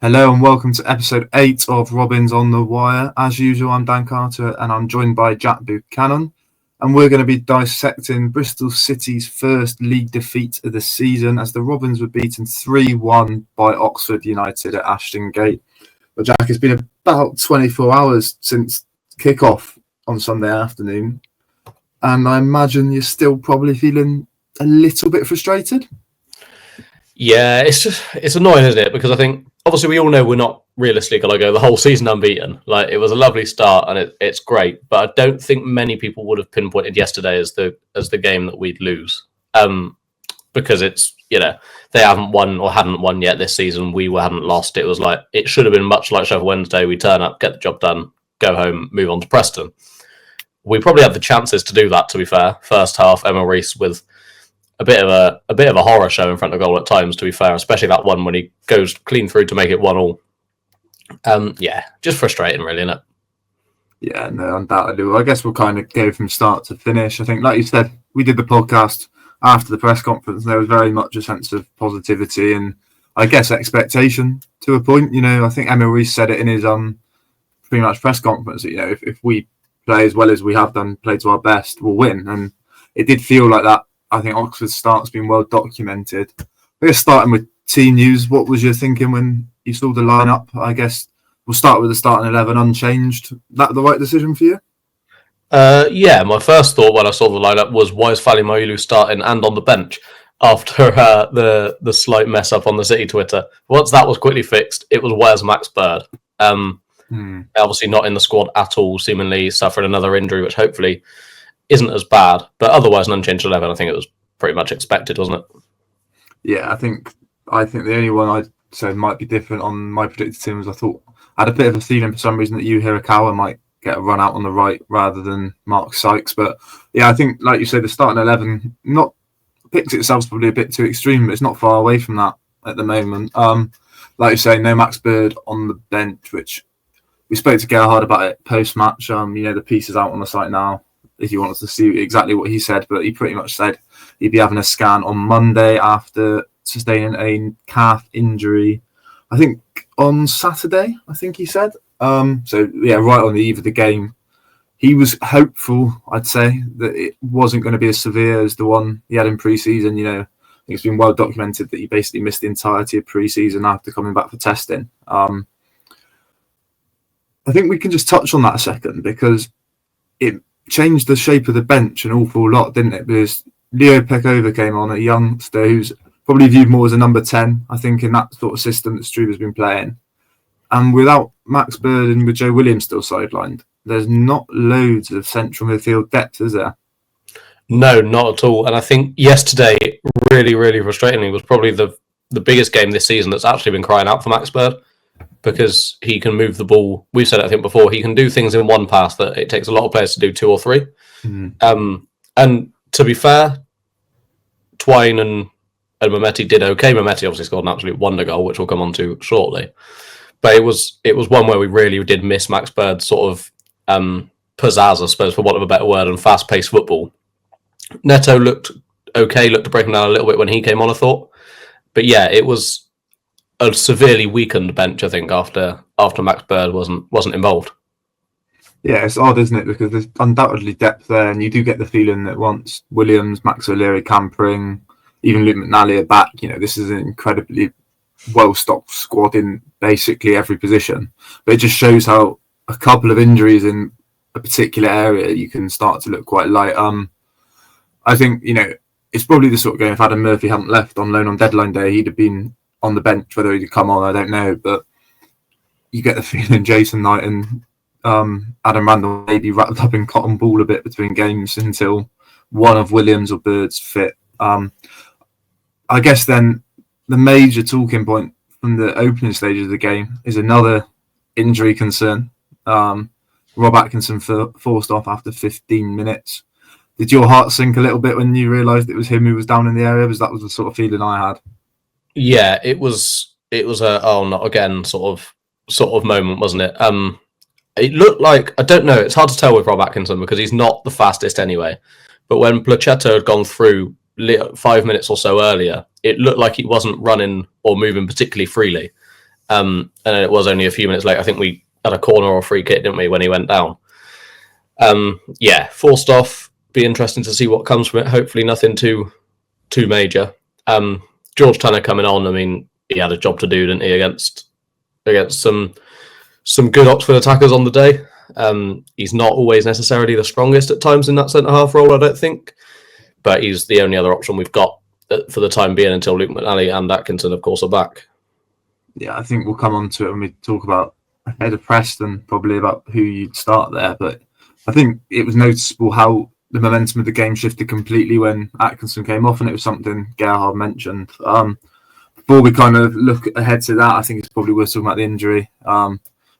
Hello and welcome to episode 8 of Robins on the Wire. As usual, I'm Dan Carter and I'm joined by Jack Buchanan. And we're going to be dissecting Bristol City's first league defeat of the season as the Robins were beaten 3-1 by Oxford United at Ashton Gate. But Jack, it's been about 24 hours since kick-off on Sunday afternoon. And I imagine you're still probably feeling a little bit frustrated. Yeah, it's annoying, isn't it? Because I think obviously we all know we're not realistically going to go the whole season unbeaten. Like, it was a lovely start and it's great, but I don't think many people would have pinpointed yesterday as the game that we'd lose. Because it's, they haven't won or hadn't won yet this season. We hadn't lost. It was like, it should have been much like Sheffield Wednesday. We turn up, get the job done, go home, move on to Preston. We probably had the chances to do that, to be fair. First half, Emma Reese with a bit of a horror show in front of goal at times, to be fair, especially that one when he goes clean through to make it 1-1. Just frustrating, really, isn't it? Yeah, no, undoubtedly. Well, I guess we'll kind of go from start to finish. I think, like you said, we did the podcast after the press conference, and there was very much a sense of positivity and, I guess, expectation to a point. I think Emma Reese said it in his pretty much press conference that, if we play as well as we have done, play to our best, we'll win. And it did feel like that. I think Oxford's start's been well documented. I guess starting with team news, what was your thinking when you saw the lineup? I guess we'll start with the starting 11 unchanged. That the right decision for you? My first thought when I saw the lineup was, why is Fally Maulu starting and on the bench after the slight mess up on the City Twitter? Once that was quickly fixed, it was, where's Max Bird? Obviously not in the squad at all, seemingly suffering another injury, which hopefully isn't as bad, but otherwise an unchanged 11. I think it was pretty much expected, wasn't it? Yeah, I think the only one I'd say might be different on my predicted team was I had a bit of a feeling for some reason that Yu Hirakawa might get a run out on the right rather than Mark Sykes. But yeah, I think, like you say, the starting 11 not picked itself probably a bit too extreme, but it's not far away from that at the moment. Like you say, no Max Bird on the bench, which we spoke to Gerhard about it post-match. The piece is out on the site now if you wanted to see exactly what he said, but he pretty much said he'd be having a scan on Monday after sustaining a calf injury, I think on Saturday, I think he said. So yeah, right on the eve of the game. He was hopeful, I'd say, that it wasn't going to be as severe as the one he had in pre-season. I think it's been well documented that he basically missed the entirety of pre-season after coming back for testing. I think we can just touch on that a second because it changed the shape of the bench an awful lot, didn't it? Because Leo Pekova came on, a youngster who's probably viewed more as a number 10, I think, in that sort of system that Struber's been playing. And without Max Bird and with Joe Williams still sidelined, there's not loads of central midfield depth, is there? No, not at all. And I think yesterday, really, really frustratingly, was probably the biggest game this season that's actually been crying out for Max Bird, because he can move the ball. We've said it, I think, before. He can do things in one pass that it takes a lot of players to do 2 or 3. And to be fair, Twine and Mehmeti did okay. Mehmeti obviously scored an absolute wonder goal, which we'll come on to shortly. But it was one where we really did miss Max Bird's sort of pizzazz, I suppose, for want of a better word, and fast-paced football. Neto looked okay, looked to break him down a little bit when he came on, I thought. But yeah, it was a severely weakened bench, I think, after Max Bird wasn't involved. Yeah, it's odd, isn't it? Because there's undoubtedly depth there, and you do get the feeling that once Williams, Max O'Leary, Campering, even Luke McNally are back, this is an incredibly well-stocked squad in basically every position. But it just shows how a couple of injuries in a particular area, you can start to look quite light. I think, it's probably the sort of game, if Adam Murphy hadn't left on loan on deadline day, he'd have been on the bench. Whether he'd come on, I don't know. But you get the feeling Jason Knight and Adam Randall may be wrapped up in cotton ball a bit between games until one of Williams or Bird's fit. I guess then the major talking point from the opening stages of the game is another injury concern. Rob Atkinson forced off after 15 minutes. Did your heart sink a little bit when you realised it was him who was down in the area? Because that was the sort of feeling I had. Yeah, it was a not again sort of moment, wasn't it? It looked like, I don't know, it's hard to tell with Rob Atkinson because he's not the fastest anyway. But when Plachetto had gone through 5 minutes or so earlier, it looked like he wasn't running or moving particularly freely. And it was only a few minutes later. I think we had a corner or free kick, didn't we, when he went down? Forced off. Be interesting to see what comes from it. Hopefully nothing too major. George Tanner coming on. I mean, he had a job to do, didn't he, against some good Oxford attackers on the day. He's not always necessarily the strongest at times in that centre-half role, I don't think. But he's the only other option we've got for the time being until Luke McNally and Atkinson, of course, are back. Yeah, I think we'll come on to it when we talk about ahead of Preston, probably about who you'd start there. But I think it was noticeable how the momentum of the game shifted completely when Atkinson came off, and it was something Gerhard mentioned. Before we kind of look ahead to that, I think it's probably worth talking about the injury.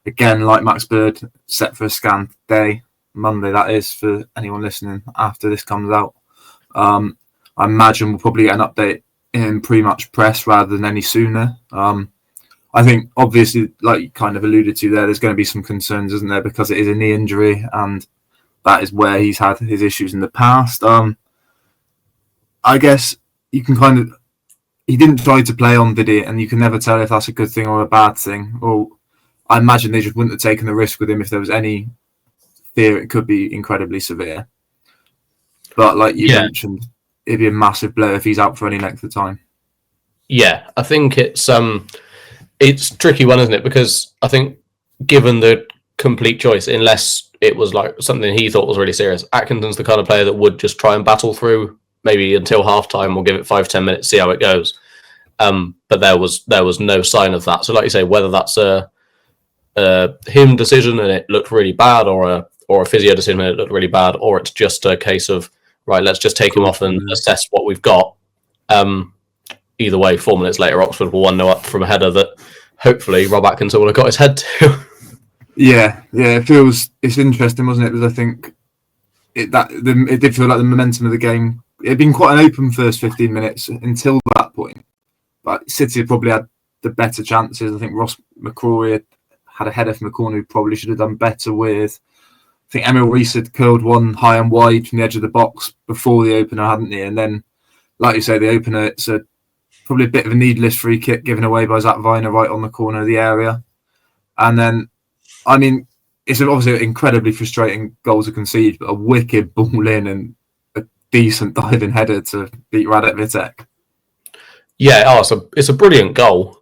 Again, like Max Bird, set for a scan today, Monday that is, for anyone listening after this comes out. I imagine we'll probably get an update in pre-match press rather than any sooner. I think, obviously, like you kind of alluded to there, there's going to be some concerns, isn't there, because it is a knee injury and that is where he's had his issues in the past. I guess you can kind of... He didn't try to play on video, and you can never tell if that's a good thing or a bad thing. Or I imagine they just wouldn't have taken the risk with him if there was any fear it could be incredibly severe. But like you mentioned, it'd be a massive blow if he's out for any length of time. Yeah, I think it's a tricky one, isn't it? Because I think given the complete choice, unless it was like something he thought was really serious, Atkinson's the kind of player that would just try and battle through maybe until half-time or give it 5-10 minutes, see how it goes. But there was no sign of that. So like you say, whether that's a him decision and it looked really bad, or a physio decision and it looked really bad, or it's just a case of, right, let's just take him off and assess what we've got. Either way, 4 minutes later, Oxford were 1-0 up from a header that hopefully Rob Atkinson would have got his head to. Yeah, it's interesting, wasn't it? Because I think it did feel like the momentum of the game, it had been quite an open first 15 minutes until that point. But City had probably had the better chances. I think Ross McCrory had a header from a corner who probably should have done better with. I think Emil Rees had curled one high and wide from the edge of the box before the opener, hadn't he? And then, like you say, the opener, it's probably a bit of a needless free kick given away by Zach Viner right on the corner of the area. And then, I mean, it's obviously an incredibly frustrating goal to concede, but a wicked ball in and a decent diving header to beat Radek Vitek. Yeah, it's a brilliant goal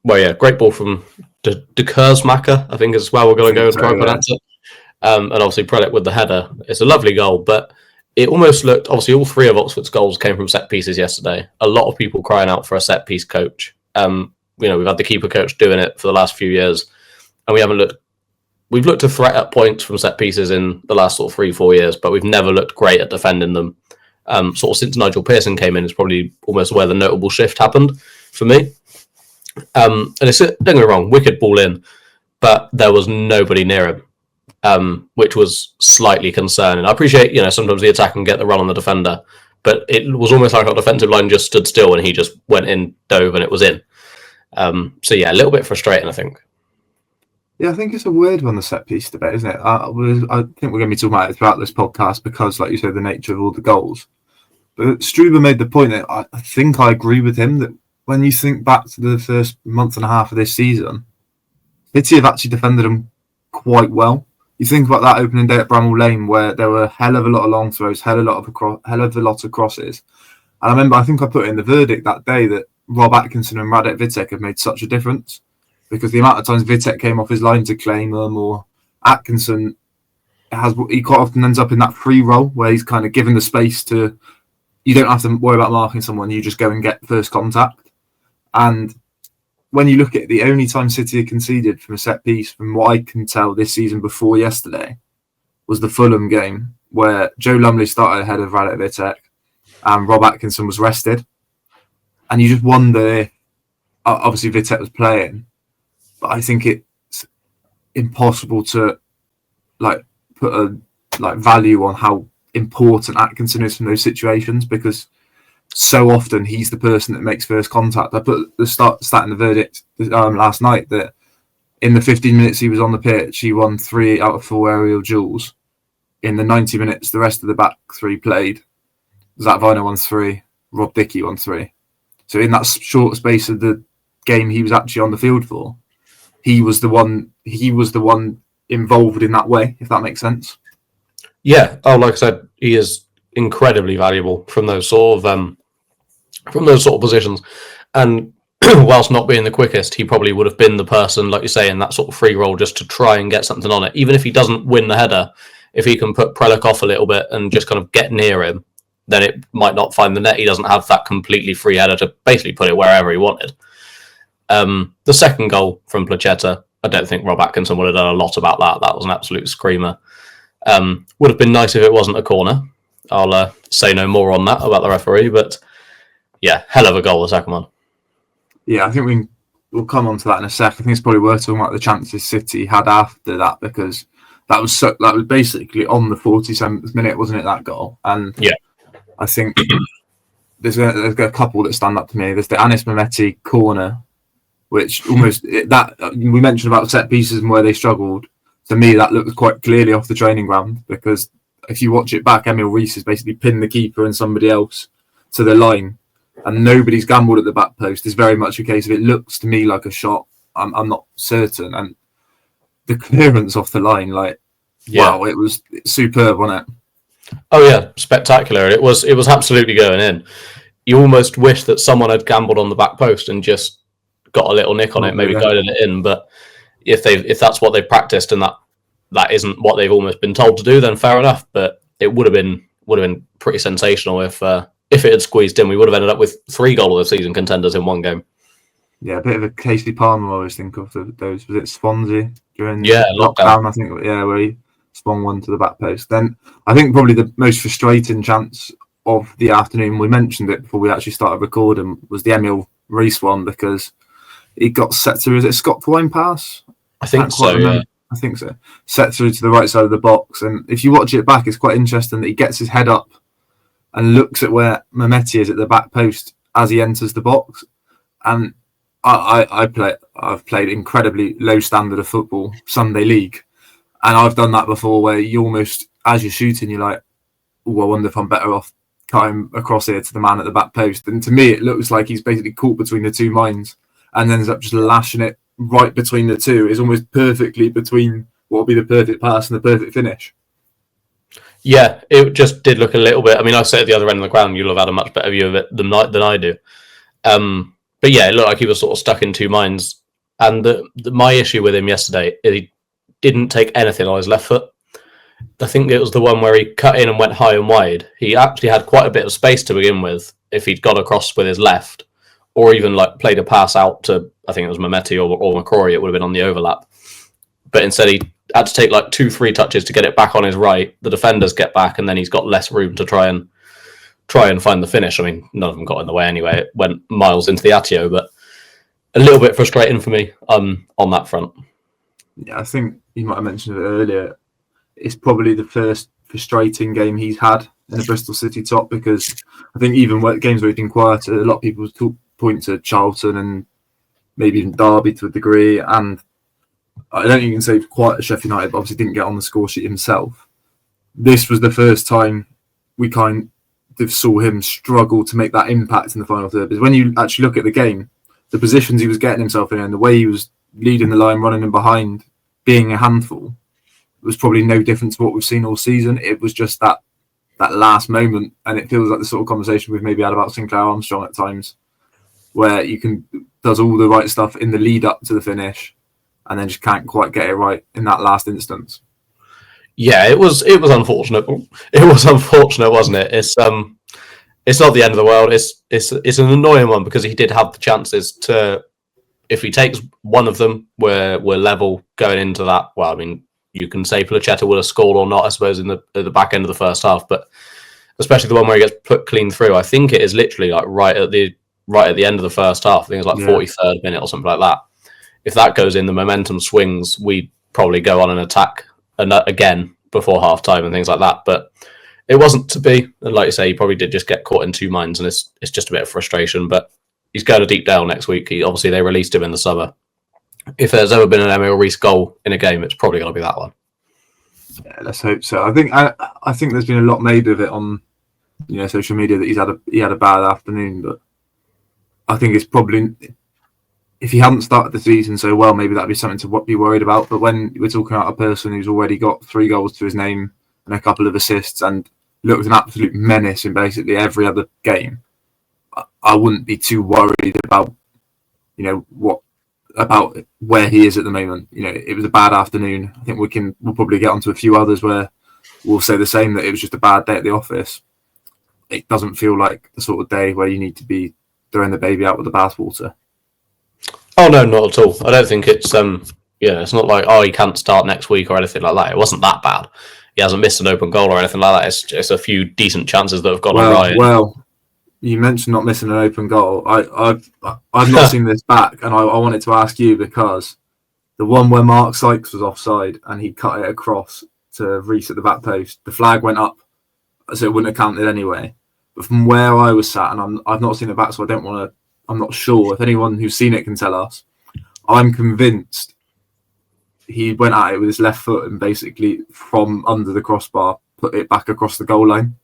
great ball from De Kersmacher, I think is where we're going to go and try and pronounce it. And obviously Prelec with the header. It's a lovely goal, but it almost looked, obviously all three of Oxford's goals came from set pieces yesterday. A lot of people crying out for a set piece coach. We've had the keeper coach doing it for the last few years, and we've looked a threat at points from set pieces in the last sort of 3-4 years, but we've never looked great at defending them. Sort of since Nigel Pearson came in, is probably almost where the notable shift happened for me. And don't get me wrong, wicked ball in, but there was nobody near him, which was slightly concerning. I appreciate, sometimes the attack can get the run on the defender, but it was almost like our defensive line just stood still and he just went in, dove, and it was in. A little bit frustrating, I think. Yeah, I think it's a weird one, the set piece debate, isn't it? I think we're going to be talking about it throughout this podcast because, like you said, the nature of all the goals. But Struber made the point that I think I agree with him that when you think back to the first month and a half of this season, City have actually defended them quite well. You think about that opening day at Bramall Lane where there were a hell of a lot of long throws, hell of a lot of crosses. And I remember, I think I put in the verdict that day that Rob Atkinson and Radek Vitek have made such a difference because the amount of times Vitek came off his line to claim them, or Atkinson he quite often ends up in that free role where he's kind of given the space to, you don't have to worry about marking someone, you just go and get first contact. And when you look at it, the only time City had conceded from a set piece, from what I can tell this season before yesterday, was the Fulham game where Joe Lumley started ahead of Radek Vitek and Rob Atkinson was rested. And you just wonder if, obviously Vitek was playing, but I think it's impossible to put a value on how important Atkinson is from those situations because so often he's the person that makes first contact. I put the stat in the verdict last night that in the 15 minutes he was on the pitch, he won 3 out of 4 aerial duels. In the 90 minutes, the rest of the back three played. Zach Viner won 3, Rob Dickey won 3. So in that short space of the game he was actually on the field for, he was the one involved in that way, if that makes sense. Yeah. Oh, like I said, he is incredibly valuable from those sort of positions. And whilst not being the quickest, he probably would have been the person, like you say, in that sort of free roll just to try and get something on it. Even if he doesn't win the header, if he can put Prelec off a little bit and just kind of get near him, then it might not find the net. He doesn't have that completely free header to basically put it wherever he wanted. The second goal from Placheta, I don't think Rob Atkinson would have done a lot about that. That was an absolute screamer. Would have been nice if it wasn't a corner. I'll say no more on that about the referee, but yeah, hell of a goal, the second one. Yeah, I think we'll come on to that in a sec. I think it's probably worth talking about the chances City had after that, because that was basically on the 47th minute, wasn't it, that goal? And yeah, I think there's a couple that stand up to me. There's the Anis Mehmeti corner, which almost that we mentioned about set pieces and where they struggled. To me, that looked quite clearly off the training ground, because if you watch it back, Emil Rees has basically pinned the keeper and somebody else to the line, and nobody's gambled at the back post. It's very much a case of it looks to me like a shot. I'm not certain, and the clearance off the line, wow, it was superb, wasn't it? Oh yeah, spectacular. It was absolutely going in. You almost wish that someone had gambled on the back post and just got a little nick on it, maybe guided it in. But if that's what they've practiced and that isn't what they've almost been told to do, then fair enough. But it would have been pretty sensational if it had squeezed in. We would have ended up with 3 goal of the season contenders in one game. Yeah, a bit of a Casey Palmer I always think of those. Was it Swansea during lockdown? I think, where he swung one to the back post. Then I think probably the most frustrating chance of the afternoon, we mentioned it before we actually started recording, was the Emil Rees one, because he got set through. Is it a Scott Twine pass? I think so. Yeah. I think so. Set through to the right side of the box, and if you watch it back, it's quite interesting that he gets his head up and looks at where Mehmeti is at the back post as he enters the box. And I've played incredibly low standard of football, Sunday League, and I've done that before, where you almost, as you're shooting, you're like, oh, I wonder if I'm better off cutting across here to the man at the back post. And to me, it looks like he's basically caught between the two minds and ends up just lashing it right between the two. It's almost perfectly between what will be the perfect pass and the perfect finish. Yeah, it just did look a little bit. I mean, I say at the other end of the ground, you'll have had a much better view of it than I do. But yeah, it looked like he was sort of stuck in two minds. And my issue with him yesterday is he didn't take anything on his left foot. I think it was the one where he cut in and went high and wide. He actually had quite a bit of space to begin with if he'd got across with his left, or even played a pass out to, I think it was Mehmeti or McCrory, it would have been on the overlap. But instead he had to take 2-3 touches to get it back on his right. The defenders get back, and then he's got less room to try and find the finish. I mean, none of them got in the way anyway. It went miles into the Atio, but a little bit frustrating for me on that front. Yeah, I think you might have mentioned it earlier. It's probably the first frustrating game he's had in the Bristol City top, because I think even games where he's been quieter, a lot of people point to Charlton and maybe even Derby to a degree, and I don't think you can say quite Sheffield United, but obviously didn't get on the score sheet himself. This was the first time we kind of saw him struggle to make that impact in the final third. Because when you actually look at the game, the positions he was getting himself in and the way he was leading the line, running in behind, being a handful, was probably no different to what we've seen all season. It was just that last moment, and it feels like the sort of conversation we've maybe had about Sinclair Armstrong at times, where does all the right stuff in the lead up to the finish, and then just can't quite get it right in that last instance. Yeah, it was unfortunate. It was unfortunate, wasn't it? It's not the end of the world. It's an annoying one, because he did have the chances to. If he takes one of them, we're level going into that. Well, I mean, you can say Placheta would have scored or not, I suppose, at the back end of the first half, but especially the one where he gets put clean through. I think it is literally right at the end of the first half. I think it's 43rd minute or something like that. If that goes in, the momentum swings. We probably go on an attack again before half time and things like that. But it wasn't to be. And like you say, he probably did just get caught in two minds, and it's just a bit of frustration. But he's going to Deepdale next week. Obviously, they released him in the summer. If there's ever been an Emil Rees goal in a game, it's probably going to be that one. Yeah, let's hope so. I think there's been a lot made of it on social media that he had a bad afternoon, but I think it's probably if he hadn't started the season so well, maybe that'd be something to be worried about. But when we're talking about a person who's already got 3 goals to his name and a couple of assists and looked an absolute menace in basically every other game, I wouldn't be too worried about, about where he is at the moment. It was a bad afternoon. I think we'll probably get onto a few others where we'll say the same, that it was just a bad day at the office. It doesn't feel like the sort of day where you need to be throwing the baby out with the bathwater. Oh no, not at all. I don't think it's it's not like he can't start next week or anything like that. It wasn't that bad. He hasn't missed an open goal or anything like that. It's just a few decent chances that have gone awry. Well, you mentioned not missing an open goal. I've not seen this back, and I wanted to ask you, because the one where Mark Sykes was offside and he cut it across to Reece at the back post, the flag went up, so it wouldn't have counted anyway. But from where I was sat, and I've not seen it back, so I'm not sure. If anyone who's seen it can tell us, I'm convinced he went at it with his left foot and basically from under the crossbar put it back across the goal line.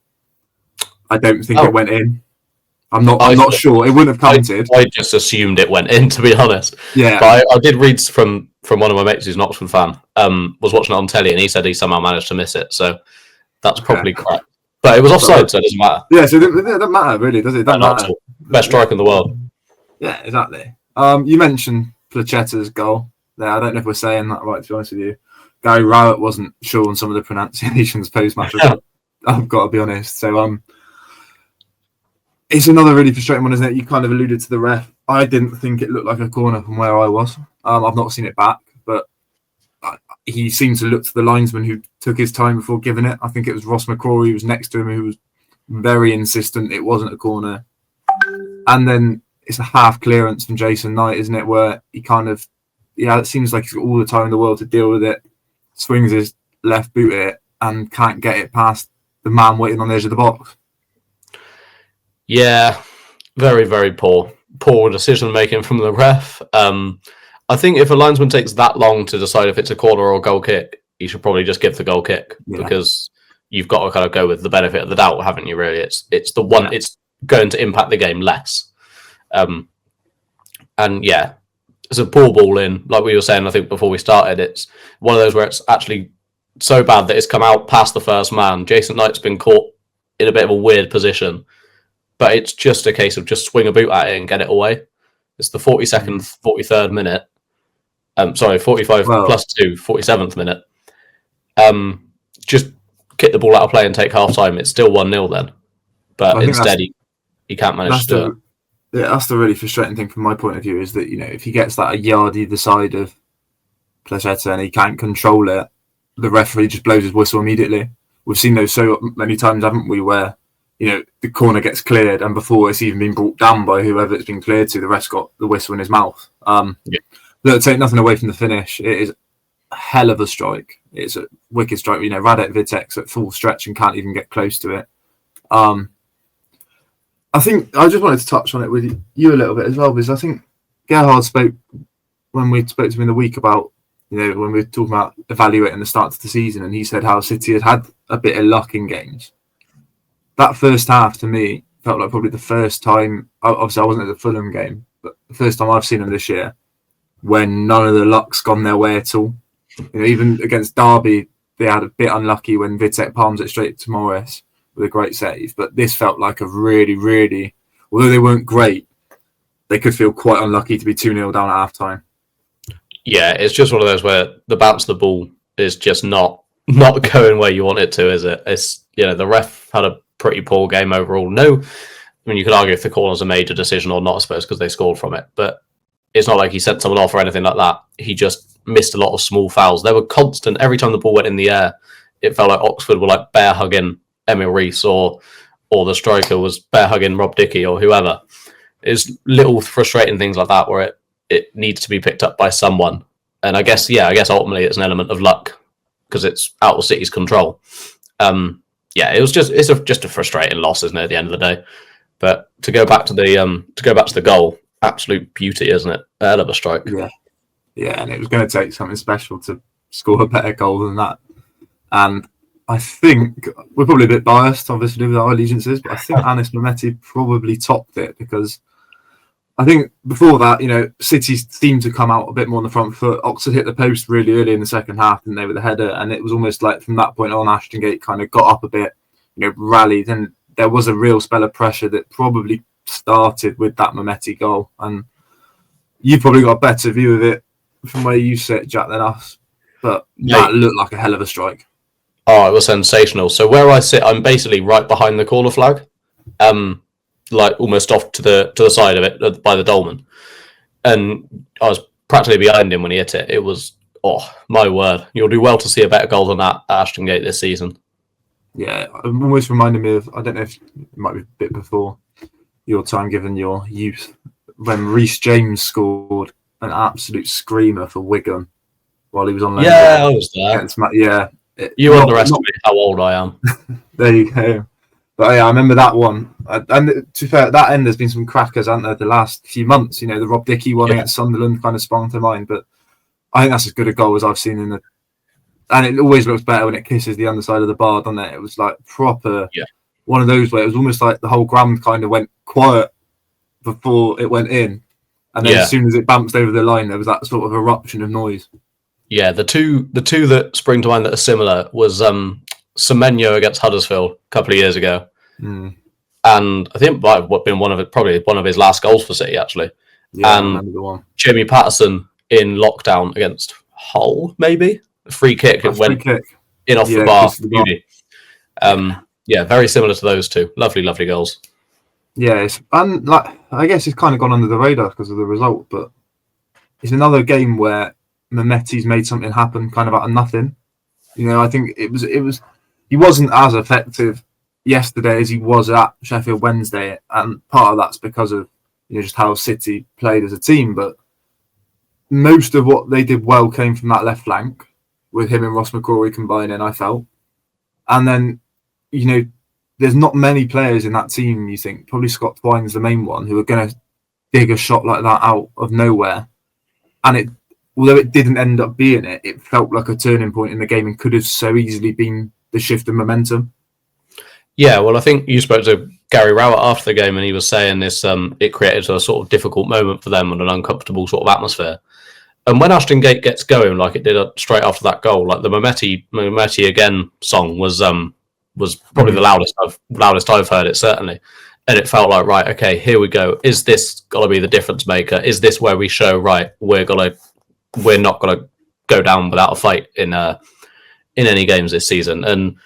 I don't think it went in. I'm not sure. It wouldn't have counted. I just assumed it went in, to be honest. Yeah. But I did read from one of my mates who's an Oxford fan, was watching it on telly, and he said he somehow managed to miss it. So that's probably correct. But it was offside, so it doesn't matter. Yeah, so it doesn't matter, really, does it? It doesn't matter. Best striker in the world. Yeah, exactly. You mentioned Placetta's goal there. I don't know if we're saying that right, to be honest with you. Gary Rowett wasn't sure on some of the pronunciations post-match. I've got to be honest. So it's another really frustrating one, isn't it? You kind of alluded to the ref. I didn't think it looked like a corner from where I was. I've not seen it back, but he seemed to look to the linesman who took his time before giving it. I think it was Ross McCrory who was next to him, who was very insistent it wasn't a corner. And then it's a half clearance from Jason Knight, isn't it? Where he kind of, it seems like he's got all the time in the world to deal with it, swings his left boot at it and can't get it past the man waiting on the edge of the box. Yeah, very, very poor decision making from the ref. I think if a linesman takes that long to decide if it's a corner or a goal kick, you should probably just give the goal kick, because you've got to kind of go with the benefit of the doubt, haven't you? Really, it's the one. Yeah. It's going to impact the game less. And yeah, it's a poor ball in. Like we were saying, I think before we started, it's one of those where it's actually so bad that it's come out past the first man. Jason Knight's been caught in a bit of a weird position, but it's just a case of just swing a boot at it and get it away. It's the 42nd, 43rd minute. 45 plus 2, 47th minute. Just kick the ball out of play and take half time. It's still 1-0 then. But instead, he can't manage to do it. Yeah, that's the really frustrating thing from my point of view, is that, if he gets that a yard either side of Placetta and he can't control it, the referee just blows his whistle immediately. We've seen those so many times, haven't we, where, the corner gets cleared and before it's even been brought down by whoever it's been cleared to, the ref's got the whistle in his mouth. Look, take nothing away from the finish. It is a hell of a strike. It's a wicked strike. Radek Vitek's at full stretch and can't even get close to it. I think I just wanted to touch on it with you a little bit as well, because I think Gerhard spoke when we spoke to him in the week about, when we were talking about evaluating the start of the season, and he said how City had a bit of luck in games. That first half, to me, felt like probably the first time, obviously I wasn't at the Fulham game, but the first time I've seen them this year, when none of the luck's gone their way at all. Even against Derby, they had a bit unlucky when Vitek palms it straight to Morris with a great save. But this felt like a really, really, although they weren't great, they could feel quite unlucky to be 2-0 down at half time. Yeah, it's just one of those where the bounce of the ball is just not going where you want it to, is it? It's, the ref had a pretty poor game overall. No, I mean, you could argue if the corner's a major decision or not, I suppose, because they scored from it. But it's not like he sent someone off or anything like that. He just missed a lot of small fouls. They were constant. Every time the ball went in the air, it felt like Oxford were like bear hugging Emil Reece or the striker was bear hugging Rob Dickey or whoever. It's little frustrating things like that where it needs to be picked up by someone. And I guess ultimately it's an element of luck because it's out of City's control. It's just a frustrating loss, isn't it, at the end of the day? But to go back to the goal, absolute beauty, isn't it? A hell of a strike. Yeah, and it was going to take something special to score a better goal than that. And I think we're probably a bit biased, obviously, with our allegiances, but I think Anis Mehmeti probably topped it because I think before that, City seemed to come out a bit more on the front foot. Oxford hit the post really early in the second half, and they were the header, and it was almost like from that point on, Ashton Gate kind of got up a bit, rallied, and there was a real spell of pressure that probably started with that Mehmeti goal. And you've probably got a better view of it from where you sit, Jack, than us, but that looked like a hell of a strike. Oh, it was sensational. So where I sit, I'm basically right behind the corner flag. Like almost off to the side of it by the dolman, and I was practically behind him when he hit it. It was, oh my word, you'll do well to see a better goal than that at Ashton Gate this season. Yeah, it almost reminded me of, I don't know if it might be a bit before your time given your youth, when Reece James scored an absolute screamer for Wigan while he was on loan. Yeah, I was there. You underestimate how old I am. There you go. But yeah, I remember that one. And to be fair, at that end, there's been some crackers, haven't there, the last few months? The Rob Dickey one against Sunderland kind of sprung to mind. But I think that's as good a goal as I've seen in the. And it always looks better when it kisses the underside of the bar, doesn't it? It was like proper one of those where it was almost like the whole ground kind of went quiet before it went in. And then as soon as it bounced over the line, there was that sort of eruption of noise. Yeah, the two that spring to mind that are similar was Semenyo against Huddersfield a couple of years ago, and I think it might have been probably one of his last goals for City actually. Yeah, and I remember the one. Jamie Patterson in lockdown against Hull, maybe a free kick. It went in off the bar. Beauty. Very similar to those two. Lovely goals. Yeah, and I guess it's kind of gone under the radar because of the result, but it's another game where Mehmeti's made something happen kind of out of nothing. I think it was. He wasn't as effective yesterday as he was at Sheffield Wednesday, and part of that's because of just how City played as a team. But most of what they did well came from that left flank with him and Ross McCrory combining, I felt. And then, there's not many players in that team, you think, probably Scott Twine's the main one, who are going to dig a shot like that out of nowhere. And although it didn't end up being it felt like a turning point in the game and could have so easily been the shift of momentum. Yeah, well, I think you spoke to Gary Rowett after the game, and he was saying this. It created a sort of difficult moment for them and an uncomfortable sort of atmosphere. And when Ashton Gate gets going, like it did straight after that goal, like the Mehmeti again song was probably the loudest I've heard it, certainly. And it felt like, right, okay, here we go. Is this gonna be the difference maker? Is this where we show, right, we're not gonna go down without a fight in any games this season? And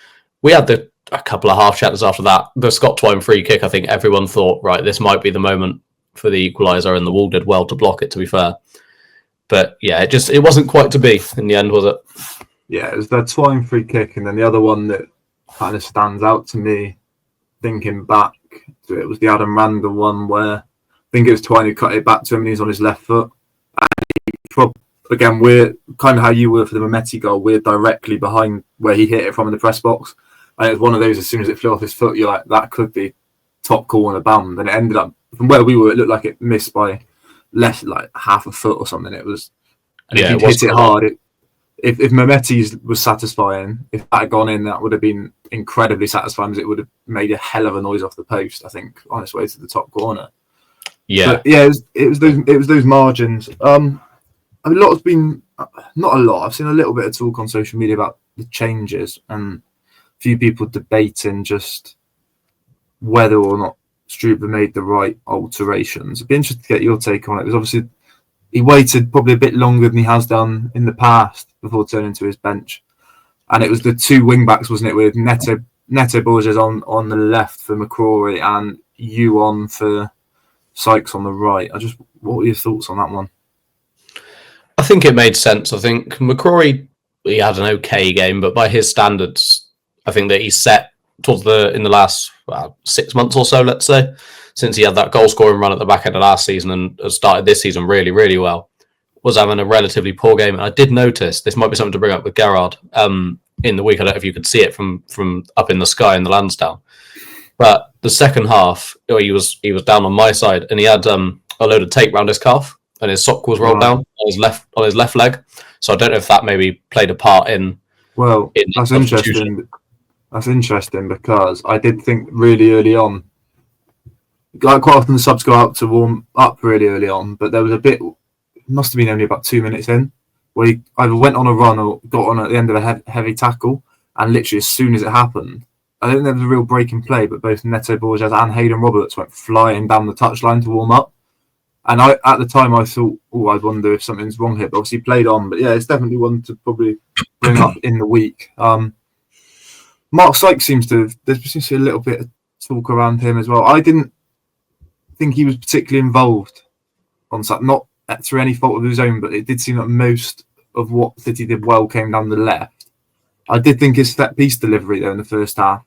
we had a couple of half chapters after that. The Scott Twine free kick, I think everyone thought, right, this might be the moment for the equaliser, and the Wall did well to block it, to be fair. But yeah, it wasn't quite to be in the end, was it? Yeah, it was the Twine free kick, and then the other one that kind of stands out to me, thinking back to it, was the Adam Randall one where I think it was Twine who cut it back to him and he's on his left foot. And again, we're kind of how you were for the Mehmeti goal. We're directly behind where he hit it from in the press box. And it was one of those, as soon as it flew off his foot, you're like, that could be top corner band. And it ended up, from where we were, it looked like it missed by less, like half a foot or something. It was, and if he'd hit it hard, if Mehmeti's was satisfying, if that had gone in, that would have been incredibly satisfying, because it would have made a hell of a noise off the post, I think, on its way to the top corner. Yeah. But yeah, it was those margins. A lot has been, not a lot, I've seen a little bit of talk on social media about the changes, and a few people debating just whether or not Struber made the right alterations. I'd be interested to get your take on it, because obviously he waited probably a bit longer than he has done in the past before turning to his bench. And it was the two wing-backs, wasn't it, with Neto Borges on the left for McCrory and you on for Sykes on the right. What were your thoughts on that one? I think it made sense. I think McCrory, he had an okay game, but by his standards, I think that he's set towards in the last 6 months or so, let's say, since he had that goal scoring run at the back end of last season and has started this season really, really well, was having a relatively poor game. And I did notice, this might be something to bring up with Gerhard in the week. I don't know if you could see it from up in the sky in the Lansdowne. But the second half, he was down on my side, and he had a load of tape around his calf, and his sock was rolled down on his left leg. So I don't know if that maybe played a part in. Well, that's interesting. That's interesting, because I did think really early on like quite often the subs go out to warm up really early on, but there was a bit, must have been only about 2 minutes in, where he either went on a run or got on at the end of a heavy tackle, and literally as soon as it happened, I don't think there was a real break in play, but both Neto Borges and Hayden Roberts went flying down the touchline to warm up. And at the time, I thought, I wonder if something's wrong here. But obviously, played on. But yeah, it's definitely one to probably bring up in the week. Mark Sykes there seems to be a little bit of talk around him as well. I didn't think he was particularly involved on Saturday, not through any fault of his own, but it did seem that most of what City did well came down the left. I did think his set piece delivery, though, in the first half,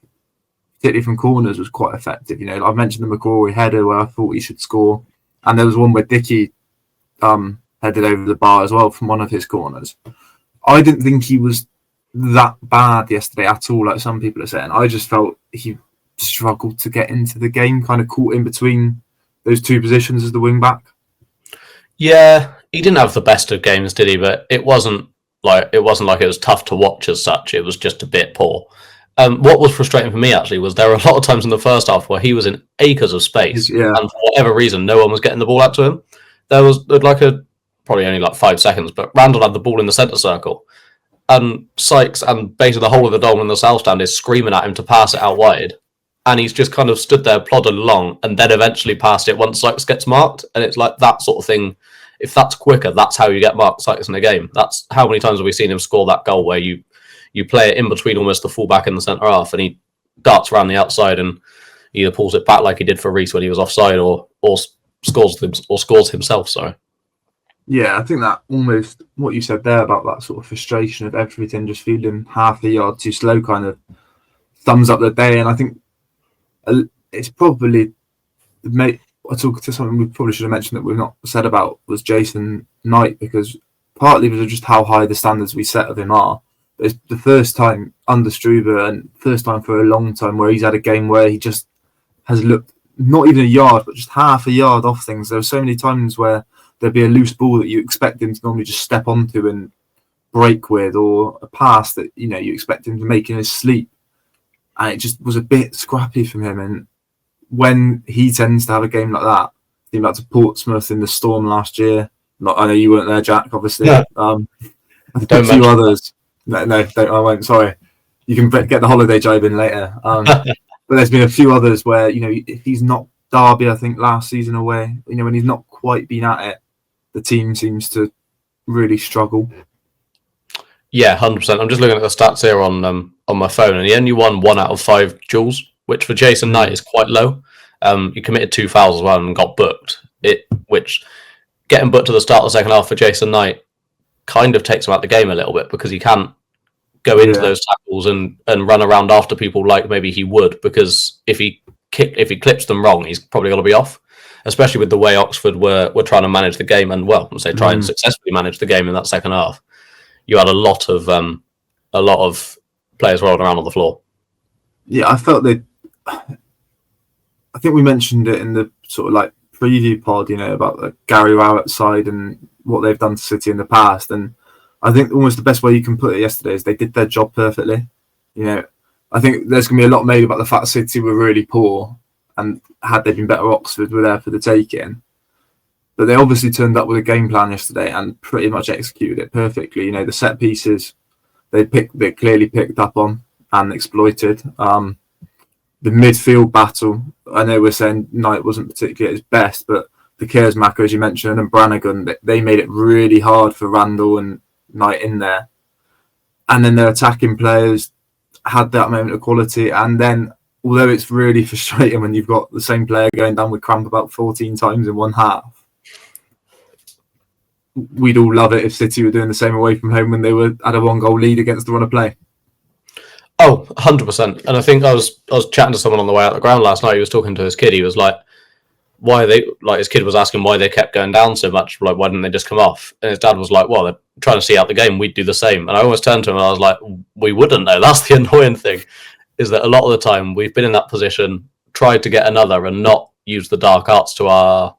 particularly from corners, was quite effective. I've mentioned the McCrory header where I thought he should score. And there was one where Dickey headed over the bar as well from one of his corners. I didn't think he was that bad yesterday at all, like some people are saying. I just felt he struggled to get into the game, kind of caught in between those two positions as the wing back. Yeah, he didn't have the best of games, did he? But it wasn't like it was tough to watch as such. It was just a bit poor. What was frustrating for me actually was there were a lot of times in the first half where he was in acres of space, and for whatever reason, no one was getting the ball out to him. There was probably only 5 seconds, but Randall had the ball in the centre circle, and Sykes and basically the whole of the Dolman in the south stand is screaming at him to pass it out wide, and he's just kind of stood there plodding along, and then eventually passed it once Sykes gets marked, and it's like that sort of thing. If that's quicker, that's how you get Mark Sykes in a game. That's how many times have we seen him score that goal where you play it in between almost the fullback and the centre half, and he darts around the outside and either pulls it back like he did for Reece when he was offside, or scores himself. Sorry. Yeah, I think that almost what you said there about that sort of frustration of everything just feeling half a yard too slow kind of thumbs up the day. And I think it's probably I talked to something we probably should have mentioned that we've not said about was Jason Knight, because partly because of just how high the standards we set of him are. It's the first time under Struber and first time for a long time where he's had a game where he just has looked not even a yard, but just half a yard off things. There are so many times where there'd be a loose ball that you expect him to normally just step onto and break with, or a pass that you expect him to make in his sleep, and it just was a bit scrappy from him. And when he tends to have a game like that, think back to Portsmouth in the Storm last year. I know you weren't there, Jack, obviously. Yeah. A few others. No, don't, I won't. Sorry. You can get the holiday jibe in later. But there's been a few others where, if he's not Derby, I think, last season away, when he's not quite been at it, the team seems to really struggle. Yeah, 100%. I'm just looking at the stats here on my phone, and he only won 1 out of 5 duels, which for Jason Knight is quite low. He committed 2 fouls as well and got booked. Which getting booked to the start of the second half for Jason Knight kind of takes him out the game a little bit, because he can't go into those tackles and run around after people like maybe he would, because if he clips them wrong, he's probably going to be off. Especially with the way Oxford were trying to manage the game, and try and successfully manage the game in that second half. You had a lot of players rolling around on the floor. Yeah, I felt I think we mentioned it in the sort of preview pod, about the Gary Rowett side and what they've done to City in the past. And I think almost the best way you can put it yesterday is they did their job perfectly. I think there's going to be a lot made about the fact City were really poor, and had they been better, Oxford were there for the taking. But they obviously turned up with a game plan yesterday and pretty much executed it perfectly. The set pieces they clearly picked up on and exploited. The midfield battle, I know we're saying Knight wasn't particularly at his best, but the Kersmacher, as you mentioned, and Brannigan, they made it really hard for Randall and Knight in there. And then their attacking players had that moment of quality. And then, although it's really frustrating when you've got the same player going down with cramp about 14 times in one half, we'd all love it if City were doing the same away from home when they were at a 1-goal lead against the run of play. Oh, 100%. And I think I was chatting to someone on the way out of the ground last night. He was talking to his kid. He was like, his kid was asking why they kept going down so much. Like, why didn't they just come off? And his dad was like, well, they're trying to see out the game. We'd do the same. And I almost turned to him and I was like, we wouldn't though. That's the annoying thing, is that a lot of the time we've been in that position, tried to get another and not use the dark arts to our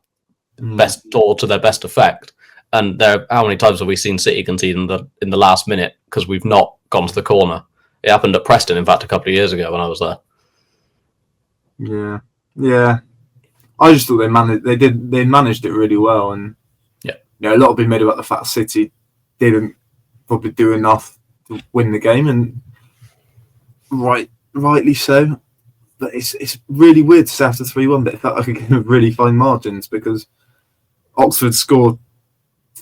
best or to their best effect. And how many times have we seen City concede in the last minute because we've not gone to the corner? It happened at Preston, in fact, a couple of years ago when I was there. Yeah. I just thought they managed it really well, and yeah, a lot of been made about the fact City didn't probably do enough to win the game, and rightly so. But it's really weird to say after 3-1 that it felt like a game of really fine margins, because Oxford scored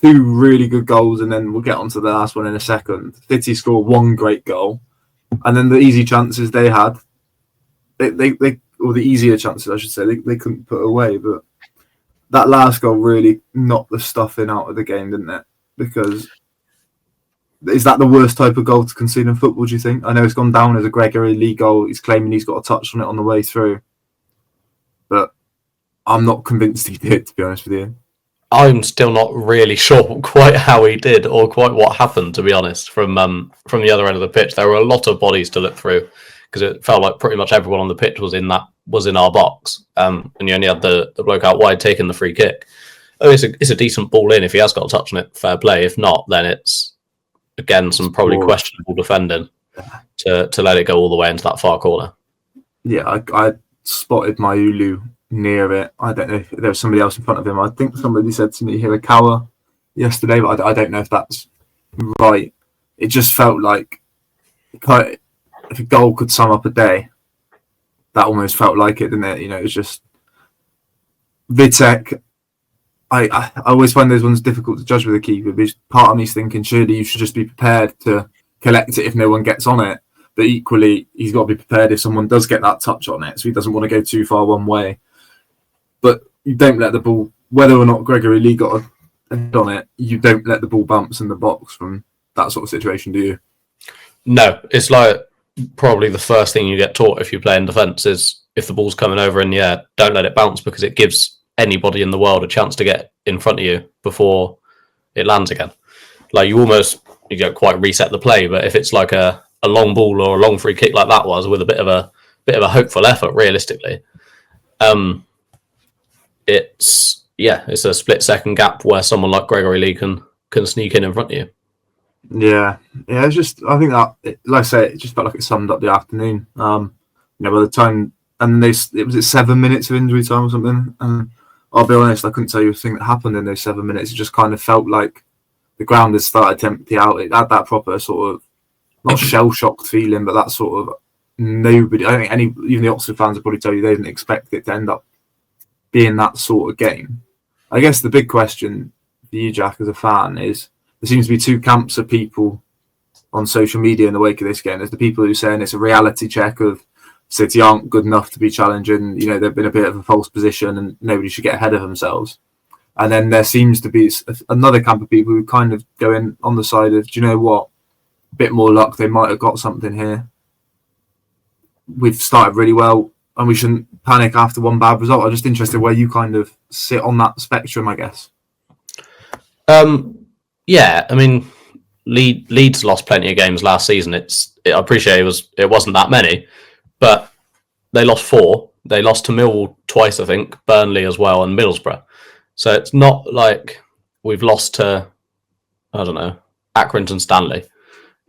2 really good goals, and then we'll get onto the last one in a second. City scored 1 great goal, and then the easy chances they had, they or the easier chances I should say, they couldn't put away. But that last goal really knocked the stuffing out of the game, didn't it? Because is that the worst type of goal to concede in football, do you think? I know it's gone down as a Gregory Lee goal. He's claiming he's got a touch on it on the way through, but I'm not convinced he did, to be honest with you. I'm still not really sure quite how he did or quite what happened, to be honest, from the other end of the pitch. There were a lot of bodies to look through, because it felt like pretty much everyone on the pitch was in our box, and you only had the bloke out wide taking the free kick. Oh, it's a decent ball in if he has got a touch on it, fair play. If not, then it's again some probably questionable defending to let it go all the way into that far corner. Yeah, I spotted Mayulu near it. I don't know if there was somebody else in front of him. I think somebody said to me Hirakawa yesterday, but I don't know if that's right. It just felt like if a goal could sum up a day, that almost felt like it, didn't it? It was just Vitek. I always find those ones difficult to judge with a keeper, because part of me's thinking surely you should just be prepared to collect it if no one gets on it. But equally, he's got to be prepared if someone does get that touch on it, so he doesn't want to go too far one way. But you don't let the ball, whether or not Gregory Lee got a head on it, you don't let the ball bounce in the box from that sort of situation, do you? No, it's like probably the first thing you get taught if you play in defence is if the ball's coming over in the air, don't let it bounce, because it gives anybody in the world a chance to get in front of you before it lands again. Like you don't quite reset the play, but if it's like a long ball or a long free kick like that was, with a bit of a hopeful effort, realistically, it's a split second gap where someone like Gregory Lee can sneak in front of you. Yeah. It's just, I think that, like I say, it just felt like it summed up the afternoon. By the time, and it was 7 minutes of injury time or something. And I'll be honest, I couldn't tell you a thing that happened in those 7 minutes. It just kind of felt like the ground had started to empty out. It had that proper sort of, not shell-shocked feeling, but that sort of nobody, I think even the Oxford fans will probably tell you they didn't expect it to end up being that sort of game. I guess the big question for you, Jack, as a fan, is there seems to be 2 camps of people on social media in the wake of this game. There's the people who are saying it's a reality check of City aren't good enough to be challenging, they've been a bit of a false position and nobody should get ahead of themselves. And then there seems to be another camp of people who kind of go in on the side of, do you know what, a bit more luck, they might have got something here. We've started really well and we shouldn't panic after one bad result. I'm just interested where you kind of sit on that spectrum, I guess. Yeah, I mean, Leeds lost plenty of games last season. I appreciate it wasn't that many, but they lost 4. They lost to Millwall twice, I think, Burnley as well, and Middlesbrough. So it's not like we've lost to, I don't know, Accrington Stanley.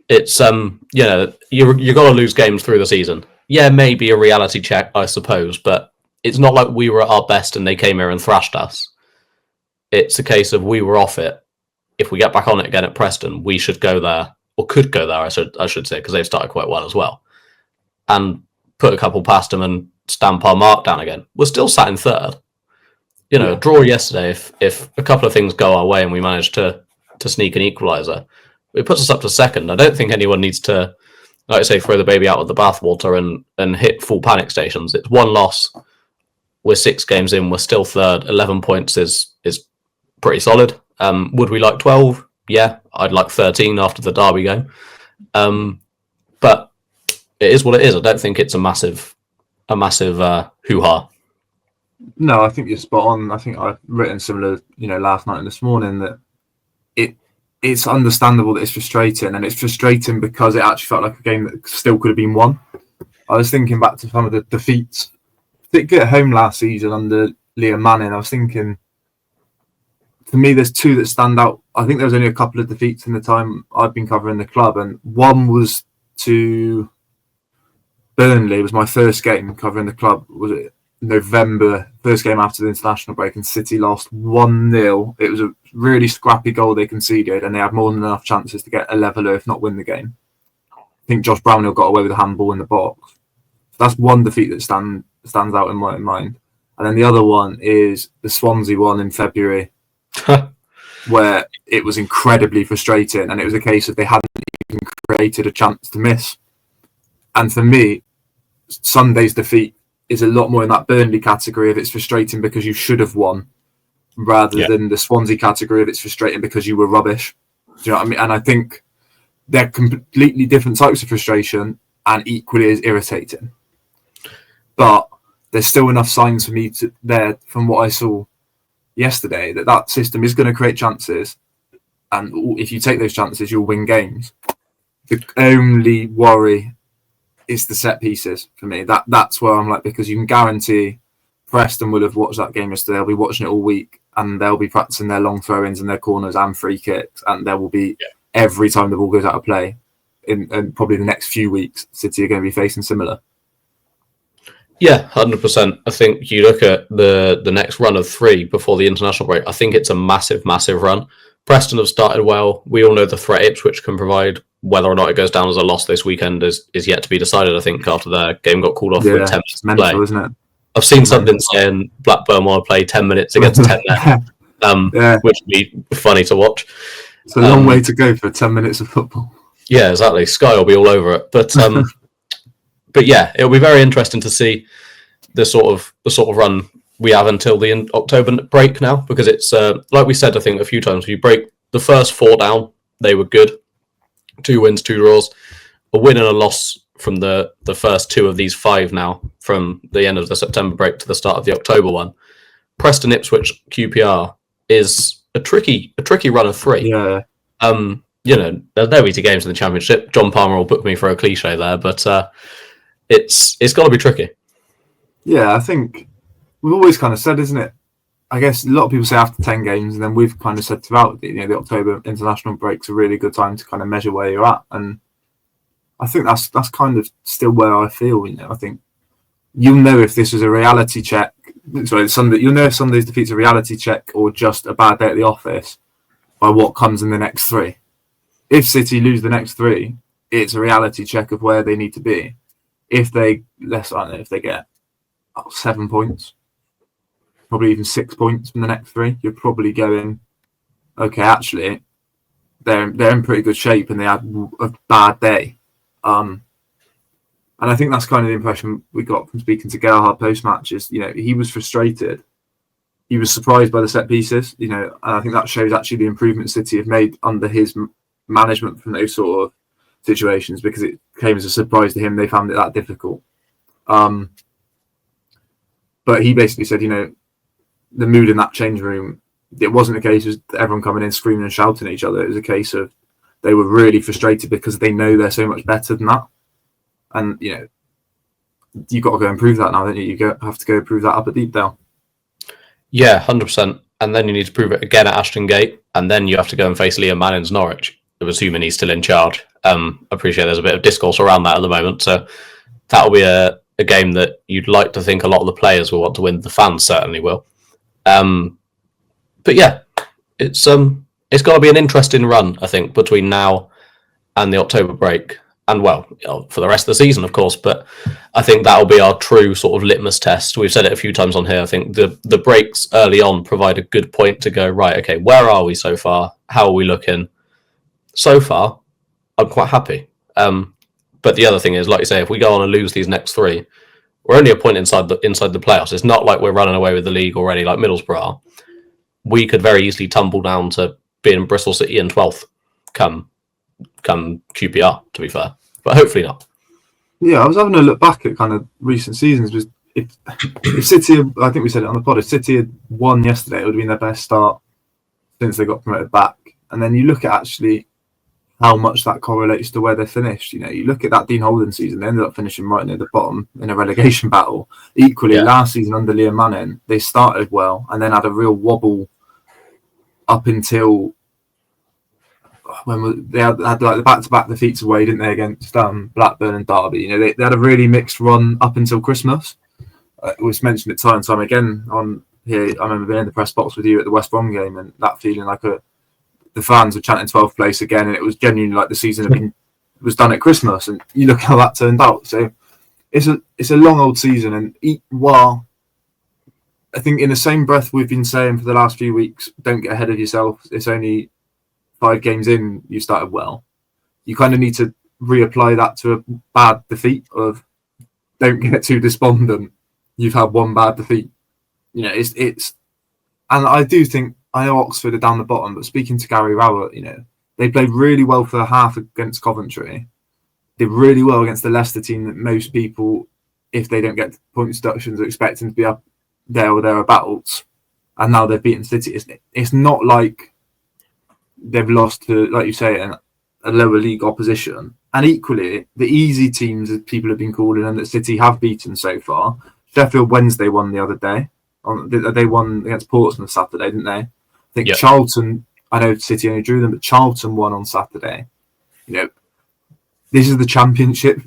It's you're going to lose games through the season. Yeah, maybe a reality check, I suppose, but it's not like we were at our best and they came here and thrashed us. It's a case of we were off it. If we get back on it again at Preston, we should go there, or could go there, I should say, because they've started quite well as well, and put a couple past them and stamp our mark down again. We're still sat in third. Draw yesterday, if a couple of things go our way and we manage to sneak an equaliser, it puts us up to second. I don't think anyone needs to, like I say, throw the baby out with the bathwater and hit full panic stations. It's 1 loss. We're 6 games in. We're still third. 11 points is pretty solid. Would we like 12? Yeah, I'd like 13 after the Derby game. But it is what it is. I don't think it's a massive hoo-ha. No, I think you're spot on. I think I've written similar, last night and this morning, that it's understandable that it's frustrating, and it's frustrating because it actually felt like a game that still could have been won. I was thinking back to some of the defeats, particularly at home last season under Liam Manning. I was thinking, for me, there's 2 that stand out. I think there was only a couple of defeats in the time I've been covering the club, and one was to Burnley. It was my first game covering the club. Was it November, first game after the international break, and City lost 1-0. It was a really scrappy goal they conceded, and they had more than enough chances to get a leveller, if not win the game. I think Josh Brownhill got away with a handball in the box. So that's one defeat that stands out in my mind. And then the other one is the Swansea one in February, where it was incredibly frustrating, and it was a case of they hadn't even created a chance to miss. And for me, Sunday's defeat is a lot more in that Burnley category of it's frustrating because you should have won, rather than the Swansea category of it's frustrating because you were rubbish. Do you know what I mean? And I think they're completely different types of frustration and equally as irritating. But there's still enough signs for me there from what I saw yesterday that system is going to create chances, and if you take those chances, you'll win games. The only worry is the set pieces for me. That's where I'm like, because you can guarantee Preston will have watched that game yesterday. They'll be watching it all week, and they'll be practicing their long throw-ins and their corners and free kicks, and there will be every time the ball goes out of play in probably the next few weeks, City are going to be facing similar. Yeah, 100%. I think you look at the next run of 3 before the international break, I think it's a massive, massive run. Preston have started well. We all know the threat Ipswich can provide. Whether or not it goes down as a loss this weekend is yet to be decided, I think, after their game got called off with 10 minutes to play. Isn't it? I've seen something saying Blackburn want to play 10 minutes against 10 men, which would be funny to watch. It's a long way to go for 10 minutes of football. Yeah, exactly. Sky will be all over it. But yeah, it'll be very interesting to see the sort of run we have until the October break now, because it's like we said, I think a few times, if you break the first 4 down, they were good. 2 wins, 2 draws, a win and a loss from the first 2 of these 5 now, from the end of the September break to the start of the October one. Preston, Ipswich, QPR is a tricky run of 3. Yeah. There's no easy games in the Championship. John Palmer will book me for a cliche there, but it's got to be tricky. Yeah, I think we've always kind of said, isn't it? I guess a lot of people say after 10 games, and then we've kind of said throughout the October international break's a really good time to kind of measure where you're at. And I think that's kind of still where I feel. I think you'll know if this is a reality check. Sorry, you'll know if Sunday's defeat's a reality check or just a bad day at the office by what comes in the next 3. If City lose the next 3, it's a reality check of where they need to be. If they get 7 points, probably even 6 points from the next 3, you're probably going, okay, actually, they're in pretty good shape and they had a bad day. And I think that's kind of the impression we got from speaking to Gerhard post-match is, he was frustrated. He was surprised by the set pieces, and I think that shows actually the improvements City have made under his management from those sort of situations, because it came as a surprise to him. They found it that difficult. But he basically said, the mood in that change room, it wasn't a case of everyone coming in screaming and shouting at each other. It was a case of they were really frustrated because they know they're so much better than that. And, you've got to go and prove that now, don't you? You have to go prove that up at Deepdale. Yeah, 100%. And then you need to prove it again at Ashton Gate. And then you have to go and face Liam Manning's Norwich, assuming he's still in charge. I appreciate there's a bit of discourse around that at the moment. So that'll be a game that you'd like to think a lot of the players will want to win. The fans certainly will. But yeah, it's got to be an interesting run, I think, between now and the October break. And for the rest of the season, of course. But I think that'll be our true sort of litmus test. We've said it a few times on here. I think the breaks early on provide a good point to go, right, okay, where are we so far? How are we looking? So far, I'm quite happy. But the other thing is, like you say, if we go on and lose these next 3, we're only a point inside the playoffs. It's not like we're running away with the league already, like Middlesbrough are. We could very easily tumble down to being Bristol City in 12th come QPR, to be fair. But hopefully not. Yeah, I was having a look back at kind of recent seasons. If City, I think we said it on the pod, if City had won yesterday, it would have been their best start since they got promoted back. And then you look at actually how much that correlates to where they finished. You look at that Dean Holden season, they ended up finishing right near the bottom in a relegation battle. Equally, last season under Liam Manning, they started well and then had a real wobble up until when they had like the back-to-back defeats away, didn't they, against Blackburn and Derby. They had a really mixed run up until Christmas. was mentioned it time and time again on here. I remember being in the press box with you at the West Brom game, and that feeling like the fans were chanting 12th place again, and it was genuinely like the season was done at Christmas. And you look how that turned out. So it's a long old season, and while I think in the same breath we've been saying for the last few weeks, don't get ahead of yourself. It's only 5 games in, you started well. You kind of need to reapply that to a bad defeat of don't get too despondent. You've had one bad defeat. It's and I do think, I know Oxford are down the bottom, but speaking to Gary Rowett, they played really well for a half against Coventry. Did really well against the Leicester team that most people, if they don't get point deductions, are expecting to be up there or thereabouts. And now they've beaten City. It's not like they've lost to, like you say, a lower league opposition. And equally, the easy teams that people have been calling and that City have beaten so far, Sheffield Wednesday won the other day. They won against Portsmouth Saturday, didn't they? I think Charlton, I know City only drew them, but Charlton won on Saturday. This is the Championship.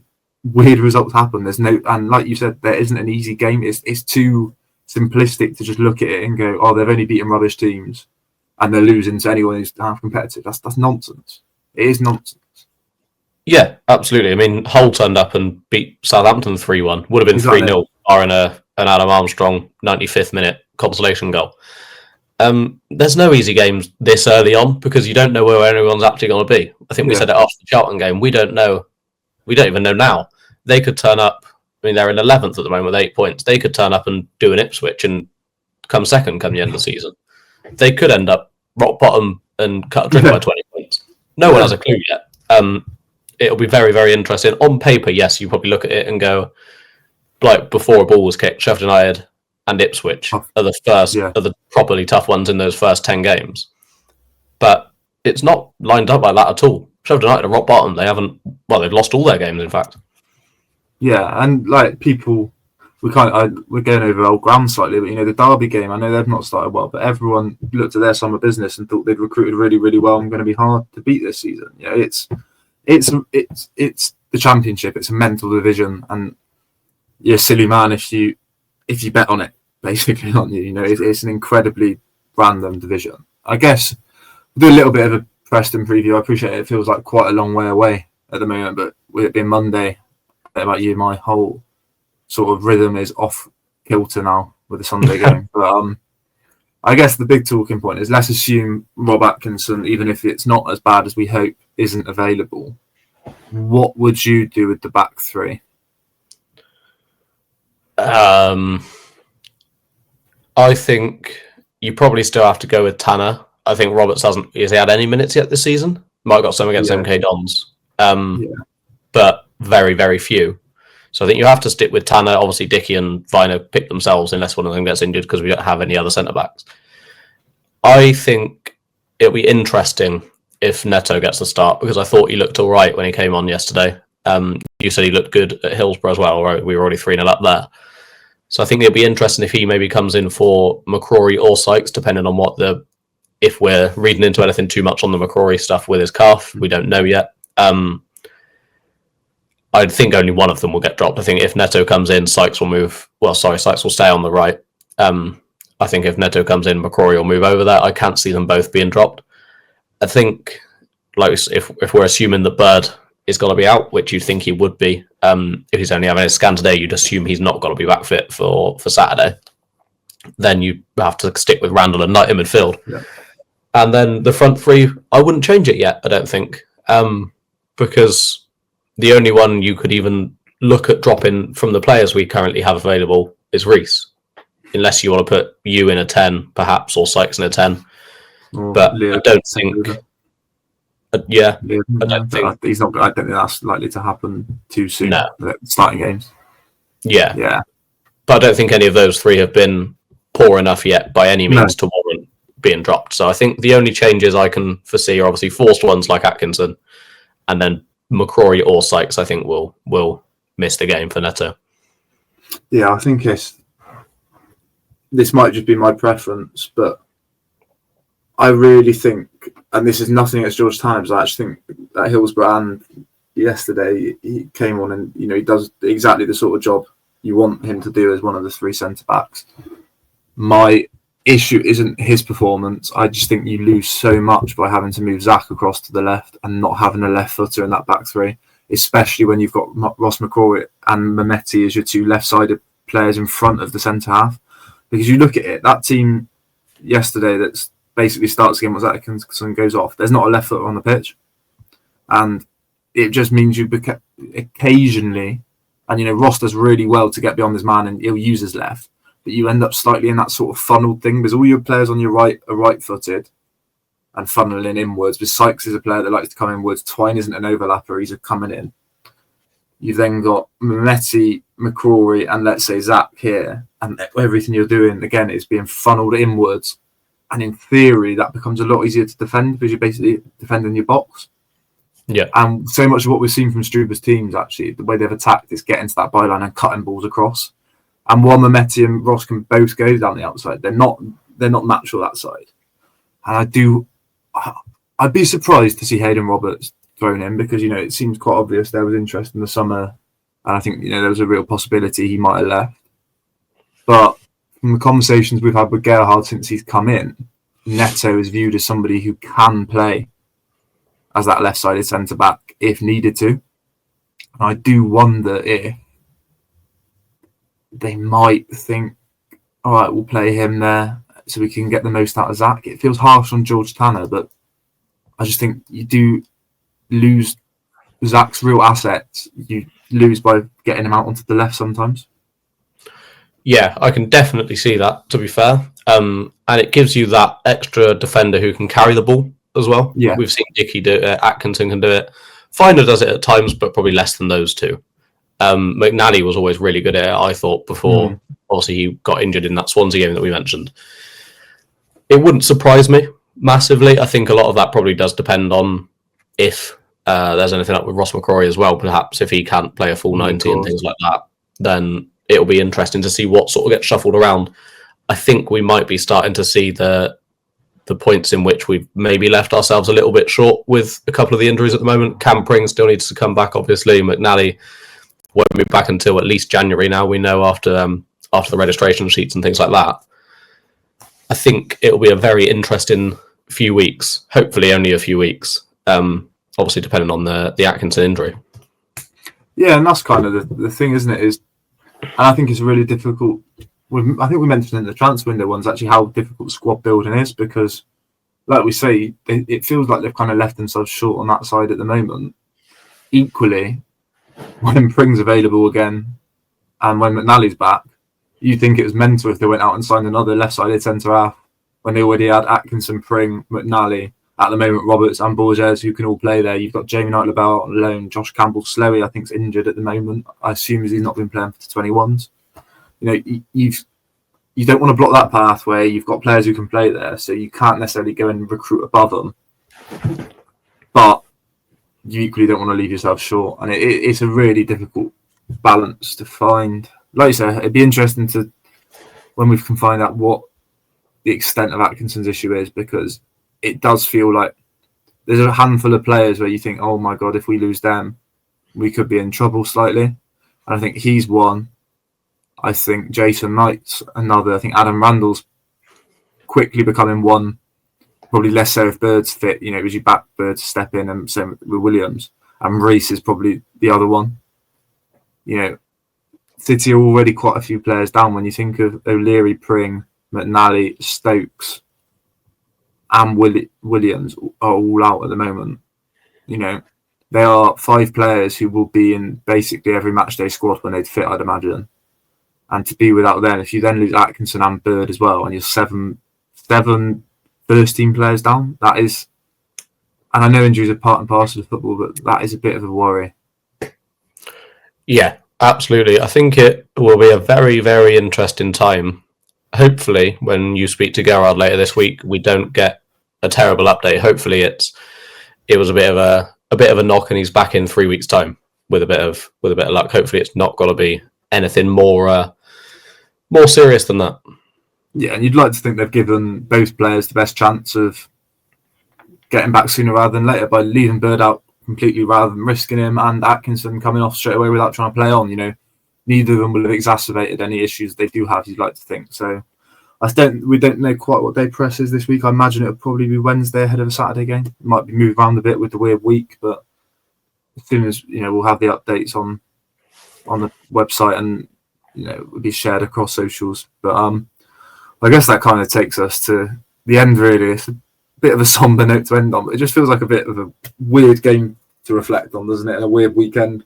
Weird results happen. And like you said, there isn't an easy game. It's too simplistic to just look at it and go, oh, they've only beaten rubbish teams and they're losing to anyone who's half competitive. That's nonsense. It is nonsense. Yeah, absolutely. I mean, Hull turned up and beat Southampton 3-1. Would have been 3-0, barring an Adam Armstrong 95th minute consolation goal. There's no easy games this early on because you don't know where anyone's actually going to be. I think we said it after the Charlton game. We don't know. We don't even know now. They could turn up. I mean, they're in 11th at the moment with 8 points. They could turn up and do an Ipswich and come second come the end of the season. They could end up rock bottom and cut a drink by 20 points. No one has a clue yet. It'll be very, very interesting. On paper, yes, you probably look at it and go, like before a ball was kicked, Sheffield United and Ipswich are the first, are the properly tough ones in those first 10 games. But it's not lined up like that at all. Sheffield United are rock bottom. They've lost all their games, in fact. Yeah, and like people, we're going over old ground slightly, but the Derby game, I know they've not started well, but everyone looked at their summer business and thought they'd recruited really, really well and going to be hard to beat this season. It's the Championship. It's a mental division, and you're a silly man if you bet on it, basically, aren't you? It's an incredibly random division. I guess we'll do a little bit of a Preston preview. I appreciate it. It feels like quite a long way away at the moment, but with it being Monday, about you, my whole sort of rhythm is off kilter now with the Sunday game. But I guess the big talking point is, let's assume Rob Atkinson, even if it's not as bad as we hope, isn't available. What would you do with the back three? I think you probably still have to go with Tanner. I think Roberts has he had any minutes yet this season? Might have got some against MK Dons. But very, very few. So I think you have to stick with Tanner. Obviously, Dickey and Viner pick themselves unless one of them gets injured because we don't have any other centre-backs. I think it'll be interesting if Neto gets the start because I thought he looked all right when he came on yesterday. You said he looked good at Hillsborough as well. Right? We were already 3-0 up there. So I think it'll be interesting if he maybe comes in for McCrory or Sykes, depending on if we're reading into anything too much on the McCrory stuff with his calf. We don't know yet. I think only one of them will get dropped. I think if Neto comes in, Sykes will move. Sykes will stay on the right. I think if Neto comes in, McCrory will move over there. I can't see them both being dropped. I think, if we're assuming that Bird is going to be out, which you'd think he would be, if he's only having a scan today, you'd assume he's not going to be back fit for Saturday. Then you have to stick with Randall and Knight in midfield. Yeah. And then the front three, I wouldn't change it yet, I don't think, because the only one you could even look at dropping from the players we currently have available is Reece, unless you want to put you in a 10, perhaps, or Sykes in a 10. But I don't think. I don't think he's not. I don't think that's likely to happen too soon. No. Starting games. Yeah. But I don't think any of those three have been poor enough yet by any means to warrant being dropped. So I think the only changes I can foresee are obviously forced ones like Atkinson, and then McCrory or Sykes, I think, will miss the game for Neto. Yeah, I think this might just be my preference, but I really think, and this is nothing against George Times, I actually think that Hillsborough and yesterday he came on and he does exactly the sort of job you want him to do as one of the three centre backs. My issue isn't his performance. I just think you lose so much by having to move Zach across to the left and not having a left footer in that back three, especially when you've got Ross McCrory and Mehmeti as your two left-sided players in front of the centre half. Because you look at it, that team yesterday that's basically starts again once Atkinson goes off, there's not a left footer on the pitch. And it just means you occasionally, and Ross does really well to get beyond his man and he'll use his left, but you end up slightly in that sort of funneled thing because all your players on your right are right-footed and funneling inwards. But Sykes is a player that likes to come inwards. Twine isn't an overlapper, he's a coming in. You've then got Mehmeti, McCrory, and let's say Zach here, and everything you're doing again is being funneled inwards. And in theory, that becomes a lot easier to defend because you're basically defending your box. Yeah. And so much of what we've seen from Struber's teams, actually, the way they've attacked is getting to that byline and cutting balls across. And while Mehmeti and Ross can both go down the outside, they're not natural that side. And I'd be surprised to see Hayden Roberts thrown in because, it seems quite obvious there was interest in the summer. And I think, there was a real possibility he might have left. But from the conversations we've had with Gerhard since he's come in, Neto is viewed as somebody who can play as that left-sided centre-back if needed to. And I do wonder if they might think, all right, we'll play him there so we can get the most out of Zach. It feels harsh on George Tanner, but I just think you do lose Zach's real assets. You lose by getting him out onto the left sometimes. Yeah, I can definitely see that, to be fair. And it gives you that extra defender who can carry the ball as well. Yeah. We've seen Dickey do it, Atkinson can do it. Finder does it at times, but probably less than those two. McNally was always really good at it, I thought, before obviously he got injured in that Swansea game that we mentioned. It wouldn't surprise me massively. I think a lot of that probably does depend on if there's anything up with Ross McCrory as well. Perhaps if he can't play a full 90 and things like that, then it'll be interesting to see what sort of gets shuffled around. I think we might be starting to see the points in which we've maybe left ourselves a little bit short with a couple of the injuries at the moment. Cam Pring still needs to come back, obviously. McNally won't be back until at least January now, we know, after the registration sheets and things like that. I think it'll be a very interesting few weeks, hopefully only a few weeks, obviously depending on the Atkinson injury. Yeah, and that's kind of the thing, isn't it? And I think it's really difficult. I think we mentioned in the transfer window ones actually how difficult squad building is because, like we say, it feels like they've kind of left themselves short on that side at the moment. Equally, when Pring's available again and when McNally's back, you think it was mental if they went out and signed another left-sided centre-half when they already had Atkinson, Pring, McNally, at the moment Roberts and Borges who can all play there. You've got Jamie Knight-Labelle on loan, Josh Campbell-Slowey I think is injured at the moment. I assume he's not been playing for the 21s. You don't want to block that path where you've got players who can play there, so you can't necessarily go and recruit above them. But you equally don't want to leave yourself short, and it's a really difficult balance to find. Like you said, it'd be interesting to when we can find out what the extent of Atkinson's issue is, because it does feel like there's a handful of players where you think, oh my God, if we lose them, we could be in trouble slightly. And I think he's one. I think Jason Knight's another. I think Adam Randall's quickly becoming one. Probably less so if Bird's fit. As you back Bird to step in, and same with Williams. And Reece is probably the other one. City are already quite a few players down. When you think of O'Leary, Pring, McNally, Stokes, and Williams are all out at the moment. They are 5 players who will be in basically every matchday squad when they'd fit, I'd imagine. And to be without them, if you then lose Atkinson and Bird as well, and you're seven first team players down, that is, and I know injuries are part and parcel of football, but that is a bit of a worry. Yeah, absolutely. I think it will be a very, very interesting time. Hopefully, when you speak to Gerhard later this week, we don't get a terrible update. Hopefully, it was a bit of a knock, and he's back in 3 weeks' time with a bit of luck. Hopefully, it's not got to be anything more serious than that. Yeah, and you'd like to think they've given both players the best chance of getting back sooner rather than later by leaving Bird out completely rather than risking him, and Atkinson coming off straight away without trying to play on. neither of them will have exacerbated any issues they do have, you'd like to think. So we don't know quite what day press is this week. I imagine it'll probably be Wednesday ahead of a Saturday game. It might be moved around a bit with the weird week, but as soon as we'll have the updates on the website, and it will be shared across socials. But I guess that kind of takes us to the end. Really, it's a bit of a somber note to end on, but it just feels like a bit of a weird game to reflect on, doesn't it? And a weird weekend.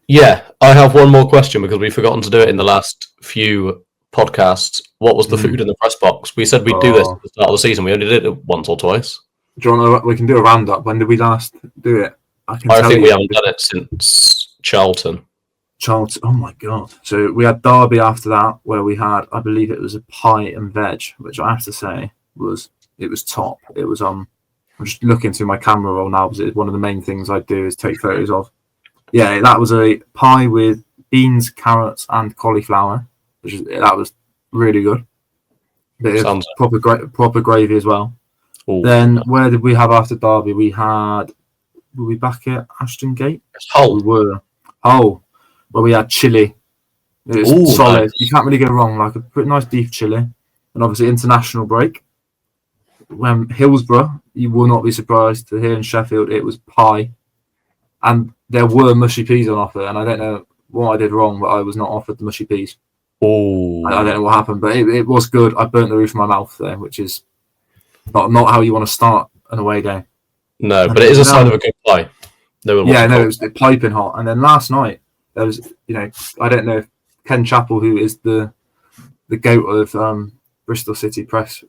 Yeah, I have one more question because we've forgotten to do it in the last few podcasts. What was the food in the press box? We said we'd do this at the start of the season. We only did it once or twice. Do you want to, we can do a roundup. When did we last do it? I think we haven't done it since Charlton. Oh my God. So we had Derby after that, where we had, I believe it was a pie and veg, which I have to say was top. It was I'm just looking through my camera roll now because it's one of the main things I do is take photos of. Yeah, that was a pie with beans, carrots, and cauliflower. That was really good. Bit of proper gravy as well. Ooh. Then where did we have after Derby? Were we back at Ashton Gate? Hull. We were. Hull, where we had chili. It was solid. Nice. You can't really go wrong. Like a pretty nice beef chili, and obviously international break. When Hillsborough, you will not be surprised to hear in Sheffield it was pie, and there were mushy peas on offer. And I don't know what I did wrong, but I was not offered the mushy peas. Oh, I don't know what happened, but it was good. I burnt the roof of my mouth there, which is not how you want to start an away game. No, but it is a sign of a good pie. It was piping hot. And then last night there was, I don't know if Ken Chappell, who is the goat of Bristol City press,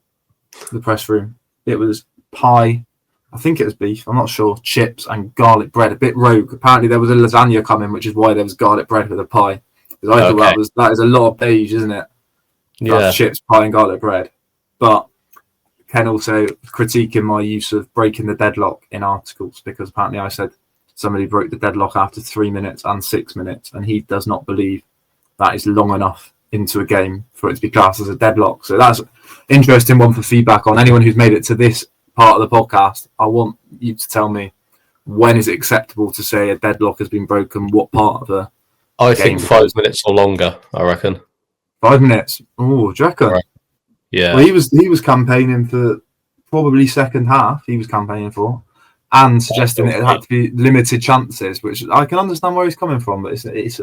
the press room. It was pie. I think it was beef. I'm not sure. Chips and garlic bread. A bit rogue. Apparently there was a lasagna coming, which is why there was garlic bread with a pie. Because I thought that is a lot of beige, isn't it? Yeah. Chips, pie, and garlic bread. But Ken also critiquing my use of breaking the deadlock in articles, because apparently I said somebody broke the deadlock after 3 minutes and 6 minutes, and he does not believe that is long enough into a game for it to be classed as a deadlock. So that's an interesting one for feedback on anyone who's made it to this part of the podcast. I want you to tell me, when is it acceptable to say a deadlock has been broken? What part of a I think 5 minutes or longer, I reckon. 5 minutes? Oh, do you reckon? Right. Yeah. Well, he was campaigning for probably second half. He was campaigning for, and suggesting it had to be limited chances, which I can understand where he's coming from, but it's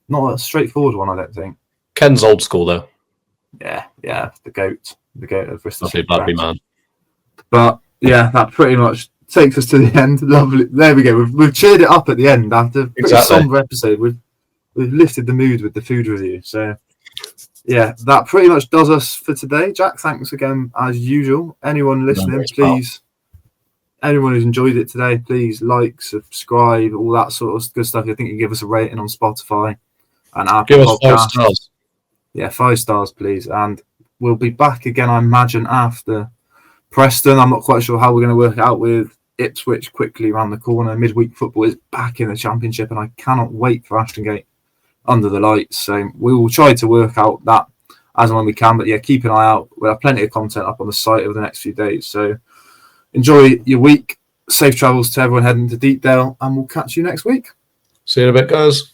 not a straightforward one, I don't think. Ken's old school though. Yeah, the goat of Bristol City. Lovely man. But yeah, that pretty much takes us to the end. Lovely. There we go. We've cheered it up at the end after a pretty somber episode. We've lifted the mood with the food review. So yeah, that pretty much does us for today. Jack, thanks again as usual. Anyone listening, please. Anyone who's enjoyed it today, please like, subscribe, all that sort of good stuff. I think you give us a rating on Spotify and Apple Give us 5 stars. Yeah, 5 stars, please. And we'll be back again, I imagine, after Preston. I'm not quite sure how we're going to work it out with Ipswich quickly around the corner. Midweek football is back in the Championship, and I cannot wait for Ashton Gate under the lights. So we will try to work out that as and when we can. But yeah, keep an eye out. We'll have plenty of content up on the site over the next few days. So enjoy your week. Safe travels to everyone heading to Deepdale, and we'll catch you next week. See you in a bit, guys.